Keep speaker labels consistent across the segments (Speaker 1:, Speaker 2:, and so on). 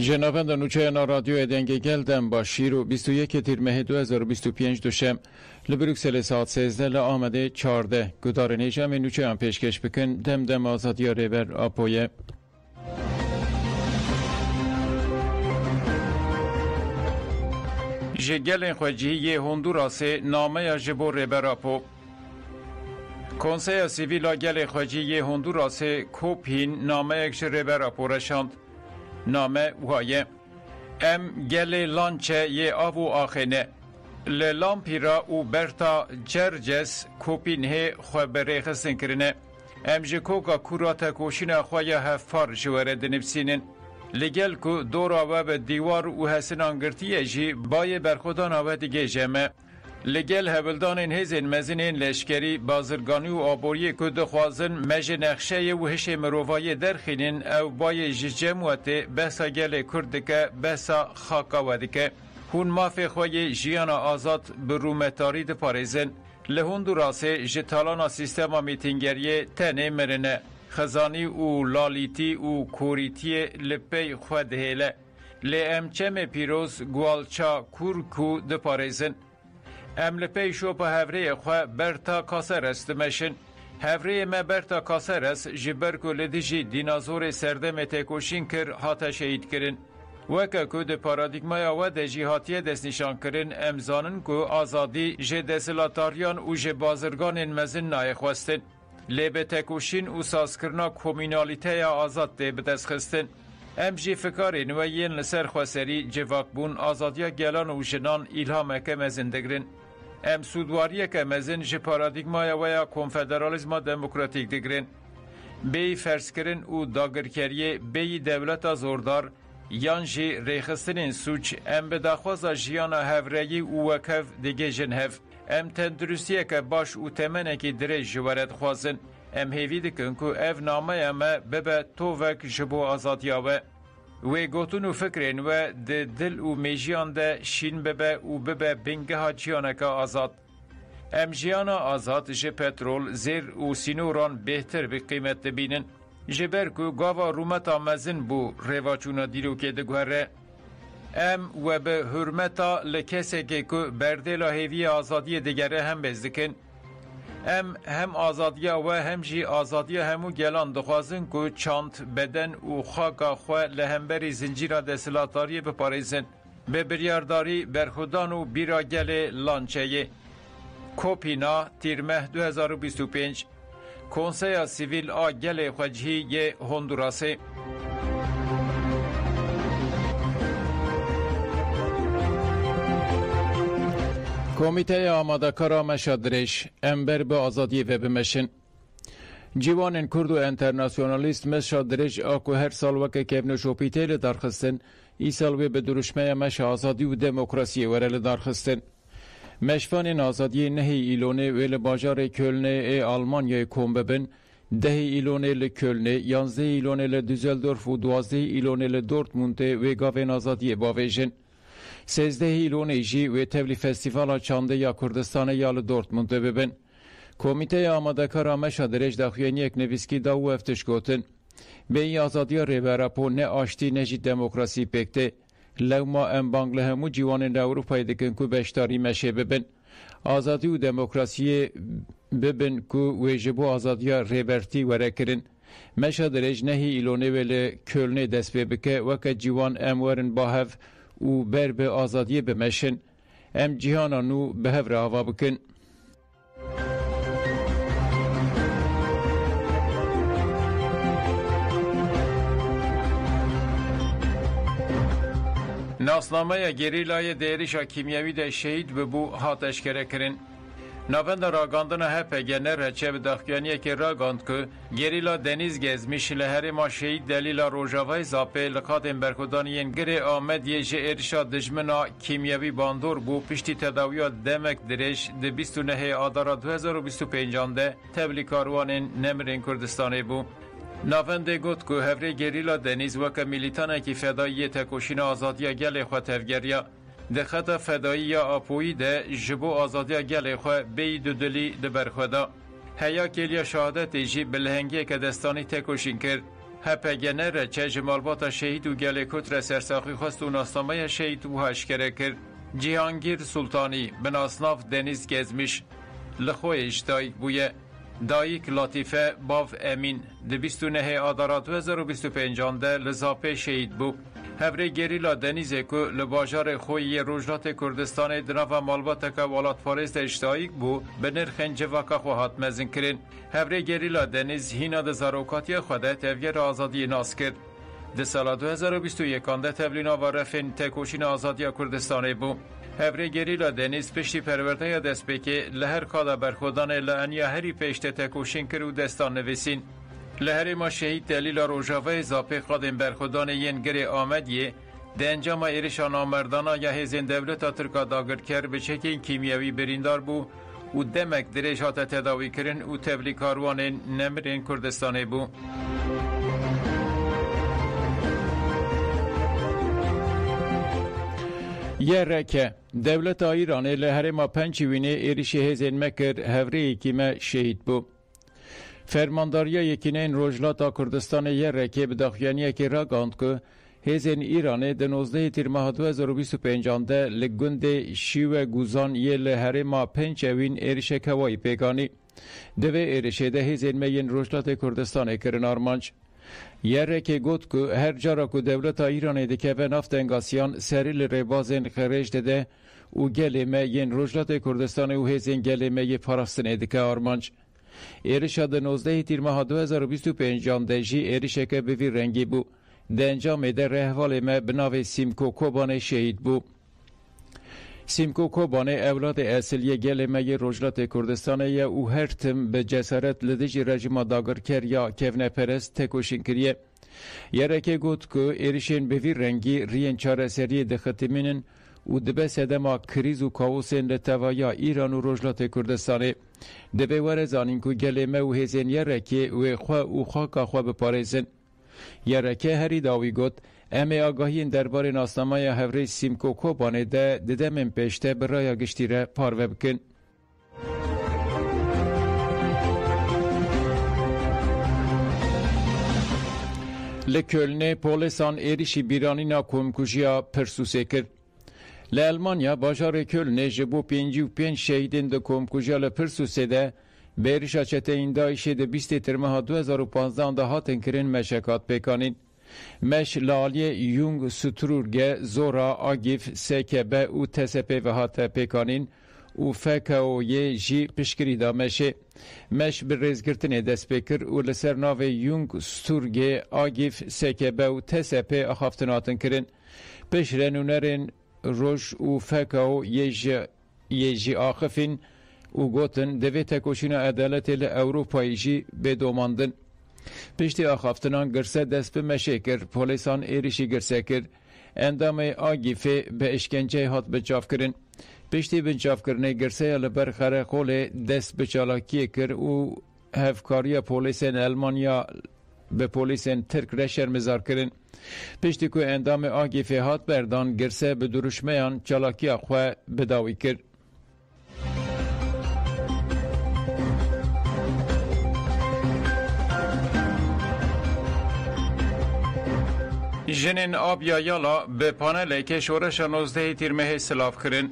Speaker 1: جنابند نوچه رادیو دنگ گلدن با شیر و 21 تیر ماه 2025 دوشم لبروکسل ساعت 13 لآمده 14 گدار نیجام نوچه هم پیشکش بکن دم آزادی ریبر آپویه جگل خوجی هندوراس نامه جبو ریبر آپو کنسای سیویل گل خوجی هندوراس کوپین نامه اکش ریبر آپو رشاند نامه وایه ام گل لانچه یه آو آخینه للامپیرا و برتا جرجس کوپین هی خواه بره خستن کرنه ام جکوگا کوراتا کوشین خواه هفار جواره دنبسینن لگل کو دورا و به دیوار و حسن انگرتیه جی بای برخودان و دیگه جمعه لگل هبلدان هزین مزینین لشکری بازرگانی و آبوری که دخوازن مج نقشه و هش مروفای درخینین او بای جمعوت بسا گل کردکه بسا خاکا ودکه هون مافی خوی جیان آزاد برومتاری ده پاریزن لهون دراسه جتالانا سیستما میتینگریه تنه مرنه خزانی و لالیتی و کوریتی لپی خود هیله لامچم پیروز گوالچا کورکو ده پاریزن ام لپی شو په هفره خو برتا کاسر است مشن هفره ما برتا کاسر است جبر کو لدیجی دینازور سردم تکوشین کر هات شهید کرن وکه کو د پارادایگمای و د جهاتیه دست نشان کرن امزانن کو آزادی ج دسلاتاریان او ج بازرگان مزن نای خواستن لب تکوشین او سازکرنا کومینالیته آزاد ده بدست خستن ام جی فکارین و ین لسر خواسری جواکبون آزادیا گلان و جنان ایلهام که مزندگرن ام سودواریه که مزن جی پارادیگمای ویا کنفدرالیزما دموکراتیک دگرن بی فرسکرین و داگرکریه بی دولت زوردار یان جی ریخستنین سوچ ام بداخوازا جیانا هفرهی و وکف دیگه جنهف ام تندرستیه که باش و تمنه که دره جوارد خوازن ام هیوی دکن که اف نامه اما ببه تووک جبو آزادیاوه و گوتون و فکرین و دل و میجیان ده شین ببه و ببه بنگه ها جیانک آزاد ام جیانا آزاد جه پترول زیر و سینوران بهتر به قیمت بینن جبر که گاوا رومتا مزن بو رواچونا دیرو که دگوهره ام و به حرمتا لکسه که بردلا هیوی آزادی دیگره هم بزدکن ام هم آزادیا و هم جی آزادیا همو گلان دخوازن که چانت بدن و خاکا خواه لهمبری زنجیرا دستلاتاری بپاریزن به بریارداری برخودان و بیراگل لانچه کوپینا تیرمه 2025 کنسای سیویل آگل خوجهی یه هندوراسه کمیته آماده کارا مشادرش امبر به آزادی و بمشن جوان کرد و انترناسیونالیست مشادرش آکو هر سال وکه کبن شوپیتیل درخستن ای سال به درشمه مش آزادی و دموکراسی ورل درخستن مشفان آزادی نهی ایلونه ویل باجار کلنه ای آلمانیای کوم ببن 10 ایلونه لکلنه 11 ایلونه لدوزلدورف و 12 ایلونه لدورتموند و گاوین آزادی باویژن 13 ایلونه جی و تولی فستیوال چانده یا کردستان یا لدورتموند ببن کمیته آماده کارا مشادرش داخوینی یک نویسکی دا و افتش گوتن به ای آزادی ریبراپو نه آشتی نجی دموکراسی پکته لو ما ام بانگله همو جیوان اروپای دکن که بشتاری مشه ببن آزادی و دموکراسی ببن که ویجبو آزادی ریبرتی وره کرن مشادرش نهی ایلونه ولی کلنه دست ببکه وکه جیوان امورن با هف و بر به آزادی بمشن ام جهانانو به هفره هوا بکن ناسنامه گریلای دیریشا کیمیاوی ده شهید ببو هاتش کره کرن نوند راگاندن هپه گنر رچه به داخیانیه که راگاند که گریلا دنیز گزمیش لحر ما شهید دلیلا روژاوای زاپه لقادم برکودانیین گره آمد یه جه ارشا دجمنا کیمیاوی باندور بو پشتی تداویا دمک درش ده 29 آدارا 2025 ده تبلی کاروانین نمرین کردستانه بو ناونده گوت که هفره گریلا دنیز وکه میلیتانه که فدایی تکوشین آزادی گل خود تفگریا ده خط فدایی یا آپویی ده جبو آزادی گل خود بی دودلی ده برخودا هیا کلیا شهادت جی بلهنگی که دستانی تکوشین کرد هپگنه را چه جمالبات شهید و گل کتر سرساخی خواست و ناسنامه شهید و هشکره کرد. جهانگیر سلطانی به ناسناف دنیز گزمیش لخویش دایک بویه. دایک لطیفه باف امین ده 29 آذر 2025 ده لزاپه شهید بو. هفره گریلا دنیزه که لباجار خویی روجلات کردستان دناو مالبات که والات فارست اشتایک بو به نرخن جواکا خواهد مزن کرن. هفره گریلا دنیز هینا ده زاروکاتی خوده تفگر آزادی ناس کرد. ده سال 2021 ده تبلینا و رفن تکوشین آزادی کردستان بو. هفره گریلا دنیز پشتی پرورده دست بکه لهر کادا برخودان لعنیا هری پشت تکوشین کرو دستان نویسین. لهر ما شهید دلیل روژاوه زاپی قادم برخودان ینگری آمدیه ده انجام ایرشان آمردانا یا هزین دولتا ترکا داگر کر به چکین کیمیاوی بریندار بو و دمک درجات تداوی کرن و تبلی کاروان نمرین کردستانه بو. یه رکه دولت ایران لهر ما پنچوینه ایرشی هزین مکر هفره کیمه شهید بو. فرمانداریا یکینین روجلاتا کردستان یه رکه به داخیانیه که را گاند که هزین ایرانه ده 19 تیر ماه 2025 ده لگند شیوه گوزان یه لهر ما پنچوین ایرشه کوایی پیگانی دوه ایرشه ده هزین مین روجلات کردستان کرن آرمانچ. یه رکه گود که هر جارا که دولت ایرانه ده که به نفت انگاسیان سریل ربازن خرج ده و گلمه ین روجلات کردستان و هزین گلمه پاراستن ده که آرمانچ. ایرشا ده 19 تیر ماه 2025 ده جی ایرشه که به وی رنگی بو. ده انجام ده رهوال ما بناو سیمکو کوبانه شهید بو. سیمکو کوبانه اولاد اصلی گلمه روجلات کردستانه او هر تم به جسارت لدجی رژیم داگر کر یا کفنه پرست تکوشین کریه. یرکه گوت که ایرشین به وی رنگی رین چاره سری ده ختمینن و دبه سدما کریز و کاوسین لتوایا ایران و روجلات کردستانه. دبه ورزانین که گلمه و هزین یرکه و خواه و خاکا خواه بپارزن. یرکه هری داوی گوت امی آگاهی درباره ناسنامه هفره سیمکو کوبانه ده ددمن پیشته برای گشتی را پاروه بکن. لکلنه پولیسان ایریشی بیرانینا کمکوشیا پرسوسه کرد. لالمانیا باجار کلنه جبو 55 شهیدین ده کمکوشیا لپرسوسه ده بیرشا چته این دایشه ده 20 ترمه 2015 ده هاتن کرن مشکات پیکانین. مش لالی یونگ سترورگه زورا آگیف سکبه و تسپه و هات پیکانین و فکاو یه جی پشکری دا مش به ریزگرتنه دست بکر و لسر ناو یونگ سترورگه آگیف سکبه و تسپه اخافتناتن کرن پش رنونرین روش و فکاو یه جی آخفین و گوتن دوی تکوشین عدالت اروپایی جی بدوماندن. پشتی آخافتنان گرسه دست به مشه کرد پولیسان ایریشی گرسه کرد اندام آگیفه به اشکنجه هات بچاف کرن پشتی بچاف کرنه گرسه لبر خره خول دست به چالاکی کرد و هفکاری پولیسین المانیا به پولیسین ترک را شرمزار کرن پشتی که اندام آگیفه هات بردان گرسه به درشمیان چالاکی خواه بداوی کرد. جنین آبیا یالا به پانل که شورش 19 تیر مه سلاف کرن.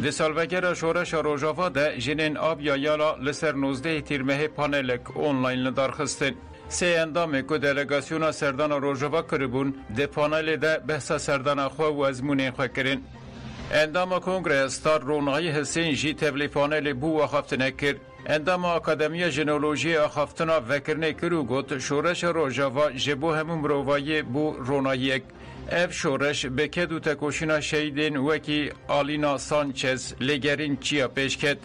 Speaker 1: ده سالوگر شورش روژاوا ده جنین آبیا یالا لسر 19 تیر مه پانلک اونلاین لدار خستن. سه اندام که دلگاسیونا سردان روژاوا کربون ده پانل ده بحثا سردان خواه و ازمونه خواه کرن. اندام کنگره ستار رونغی حسین جی تبلی پانل بو و خفتنه کرد. اندام اکادمی ژنولوژی آخافتنا وکرنه کرو گوت شورش روژاوا جبو همون مروایی بو روناییک. اف شورش به کدو تکوشینا شهیدین وکی آلینا سانچز لگرین چیا پیش کد.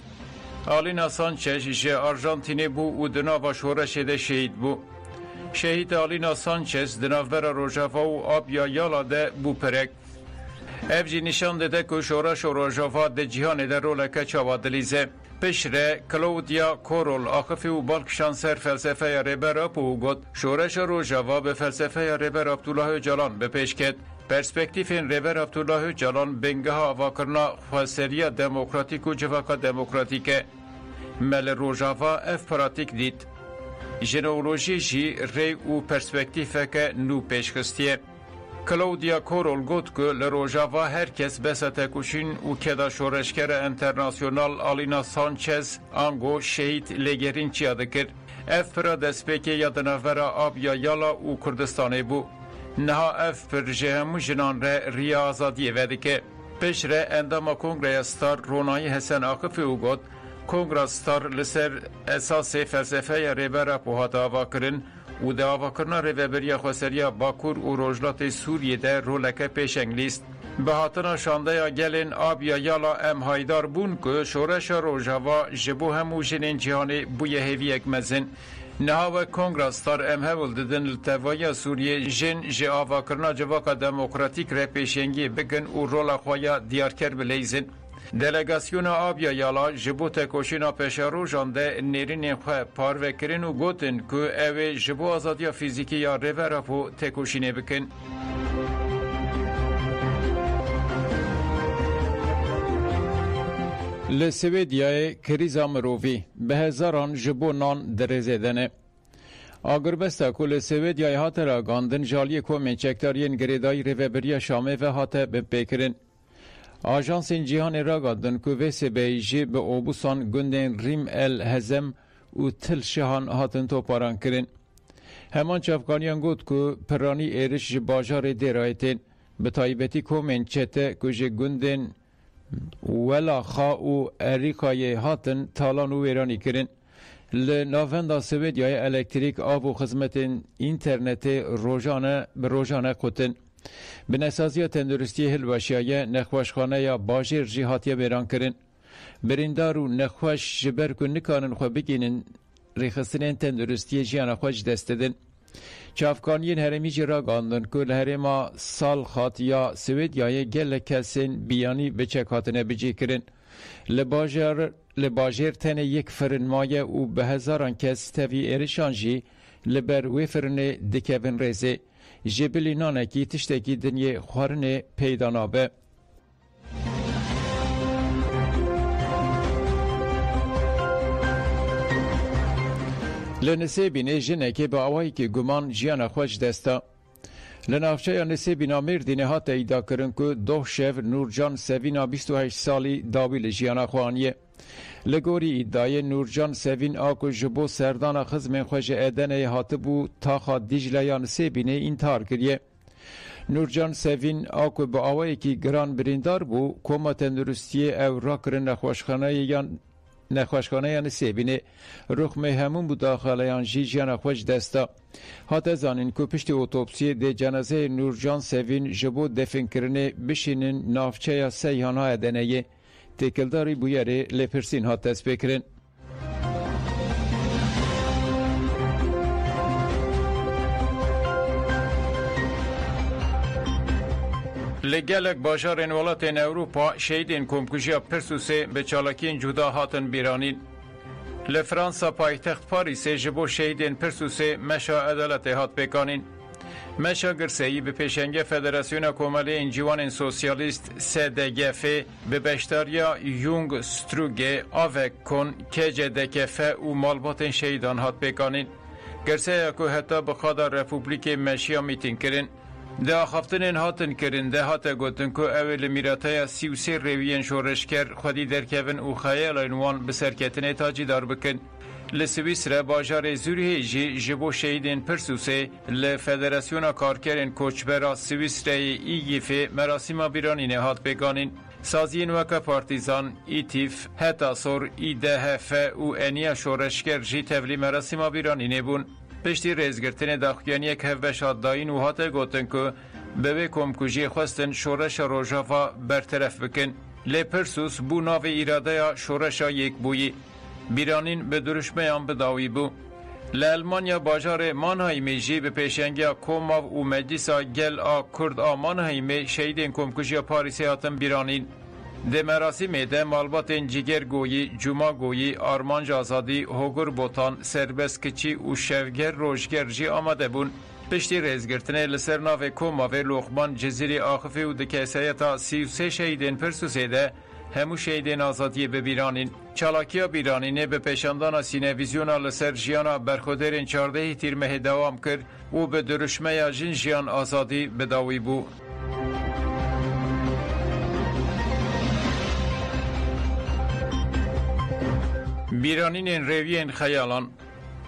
Speaker 1: آلینا سانچز جه آرژانتینی بو و دناوا شورش ده شهید بو. شهید آلینا سانچز دناور روژاوا و آبیا یالا ده بو پرک. اف جی نشان داده که شورش روژاوا ده جهان ده رولکه چاوادلیزه. پشره کلودیا کورول آخفی و بالک شانسر فلسفه ریبراپ و گوت شورش روژاوا به فلسفه ریبر عبدالله جلان به پیش کد. پرسپکتیف ریبر عبدالله جلان بنگه آواکرنا خواسریا دموکراتیک و جواکا دموکراتیکه. مل روژاوا اف پراتیک دید. ژنئولوژی جی ری و پرسپکتیفک نو پیشخستیه. کلاودیا کورول گوت که لروژاوا هرکس بسته کشین و کدا شورشگر انترناسیونال آلینا سانچز آنگو شهید لگرین چیا دکر. اف پر دسپیک یادنافرا آبیا یالا و کردستانی بو. نها اف پر جهمو جنان ریا آزادیه ودکه. پیش ره اندام کنگره ستار رونای حسن آقفی او گوت کنگره ستار لسر اساس فلسفه یا ریبرا پوها داوا کرن و داوا کرنا ریبریا خوصریا باکور و روجلات سوریه ده رولکه پیشنگ لیست. به هاتنا شانده یا گلین آب یا یالا ام هایدار بون که شورش روژاوا جبو همو جنین جهانی بوی هیوی اک مزن. نهاوه کنگراستار ام هول ددن لطوایی سوریه جن جه آوا کرنا جواقع دموکراتیک ره پیشنگی بگن و رولا خوایا دیارکر بلیزن. دلگاسیون آبیا یالا جبو تکوشینا پیشارو جانده نیرین خواه پارو کرن و گوتن که اوه جبو آزادیا فیزیکی یا ریوراپو تکوشینه بکن. لسویدیای کریزا مروفی به هزاران جبو نان درزه دنه. آگربستا که لسویدیای هاته را گاندن جالی که منچکتارین گریدای ریوبریا شامه و هاته بپیکرن. آژانس جهان را گاندن که ویسه بیجی به اوبوسان گندن ریم ال هزم و تل شهان هاتن تو پاران کرن. همان چفگانیان گود که پرانی ایرش باجار دیرایتین به تایبتی که منچته که جه گندن ولا خا و اریکای هاتن تالان و ویرانی کرن. لناوندا سویدیای الکتریک آب و خدمت اینترنت روزانه قطن. به نسازی تندرستی هلوشیای نخوشخانه یا باجر جهاتیه بیران کرن. بریندار و نخوش جبر که نکانن خو بگینن ریخستنین تندرستی جیان خوش دستدن. چافکانین هرمی جرا گاندن که لحرما سال خات یا سویدیای گل کسین بیانی بچه کاتنه بجی کرن. لباجر تنه یک فرنمایه و به هزاران کس تاوی ایرشانجی لبر وی فرن دکوین ریزه. جبلی نانکی تشتکی دنیا خوارن پیدانابه. لنسیبین جنکی با آوائی که گمان جیان خوش دستا. لنافچه نسیبین مردین هات ایدا کرن که دو شف نورجان سوینا 28 سالی داویل جیان خوانیه. لگوری ادعای نورجان سوین آکو جبو سردان خزم خوش ادنه هاتبو تا خواد دیجلیان نسیبین انتحار کریه. نورجان سوین آکو با آوائی که گران بریندار بو کما تندرستی او را کرن نخوشخانه یا نسیبینه رخمه همون بود داخله یان جیجیان خوش دستا. حتی زانین که پشت اوتوپسی ده جنازه نورجان سوین جبو دفن کرنه بشینن نافچه یا سیحان ها ادنه تکلداری بویره لپرسین ها دست بکرن. لگلک باجارین ولاتین اوروپا شهیدین کمکوژیا پرسوسه به چالاکین جدا هاتن بیرانین. لفرانسا پایتخت پاریس جبو شهیدین پرسوسه مشا عدالت هات بکانین. مشا گرسهی به پیشنگ فدراسیون کومالی انجوان سوسیالیست SDGF به بشتاریا یونگ ستروگه آوک کن که جدکفه و مالبات شهیدان هات بکانین. گرسهی که حتی بخادا رپوبلیک مشیا میتین کرن. ده خفتن هاتن کرن ده هات گوتن که اول میراتای 33 رویین شورشگر خودی درکون و خیال اینوان بسرکتن تاجی دار بکن. لسویسرا باجار زوریه جبو شهیدین پرسوسه لفدراسیون کارکرین کوچبرا سویسرای ایگیفه مراسم بیرانی نهات بگانین. سازین وکا پارتیزان ایتیف هتاسور ایدهف و انیا شورشگر جی تولی مراسم بیرانی نبون. پشتی ریزگرتن داخیانی یک هفبشاد داین و هاته گوتن که به کمکوژی خواستن شورش روژاوا برطرف بکن. لپرسوس بو ناو ایراده شورش یک بویی. بیرانین به درشمیان بداوی بو. لالمانیا باجار مانهایمی جی به پیشنگی کوماو و مجلسا گل کرد مانهایمی شهیدین کمکوژی پاریسی هاتن بیرانین. ده مراسم ده مالبات جگر گویی، جمعه گویی، آرمانج آزادی، هوگر بوتان، سربست کچی و شوگر روشگر جی آمده بون. پشتی ریزگرتنه لسر ناو کوماو لوخبان جزیری آخفی و دکیسایتا 33 شهیدین پرسوسه ده همو شهیدین آزادی ببیرانین. چالاکیا بیرانینه به پیشاندان سینویزیونا لسر جیانا برخودرین 14 تیر مه دوام کرد و به درشمه جن جیان آزادی بداوی بو. بیرانین رویین خیالان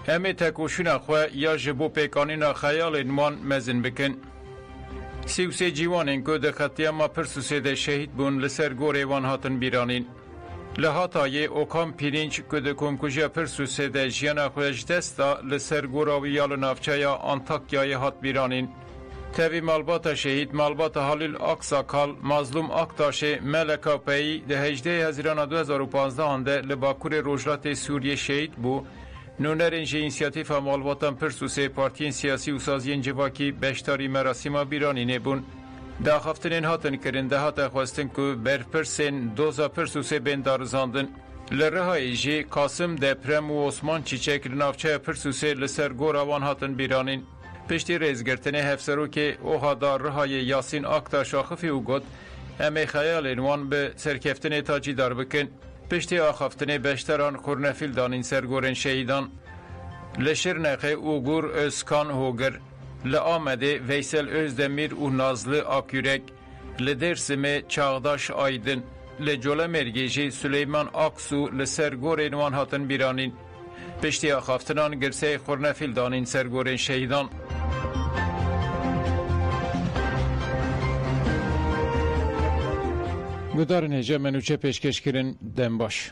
Speaker 1: همه تکوشون خواه یا جبو پیکانین خیال نمان مزن بکن. 33 جوانین که ده خطیما پرسوسه ده شهید بون لسر گوره وان هاتن بیرانین. لحاتای اوکام پیرینچ که ده کنکوژیا پرسوسه ده جیانا خوش دستا لسر گوراویال نافچایا آنتاکیای هات بیرانین. تاوی مالبات شهید مالبات حالیل اکساکال مظلوم اکتاشه ملکا پی ده 18 هزیران 2015 آنده لباکور روجرات سوریه شهید بو. نونرین جه اینسیاتیف مالباتان پرسوسه پارتین سیاسی و سازین جواکی بشتاری مراسیما بیرانینه بون. دا خفتنین هاتن کرن ده هات خواستن که برپرسین دوزا پرسوسه بین دارزاندن. لرهای جه قاسم دپرم و عثمان چیچک لنافچه پرسوسه لسر گوراوان هاتن بیرانین. پشتی ریزگرتن هفسرو که اوها دار رهای یاسین آکتا شاخفی و گد همه خیال انوان به سرکفتن تاجی دار بکن. پشتی آخفتن بشتران خورنفیل دانین سرگورن شهیدان لشرنخه اوگور özkan هوگر لآمده ویسل özdemir و نازل آکیورک لدرسم چاغداش آیدن لجوله مرگیجی سلیمان آکسو لسرگورن وان هاتن بیرانین. پشتی آخفتنان گرسه خورنفیل دانین سرگورن شهیدان. گدارن هجا منوچه پیشکش کرن دم باش.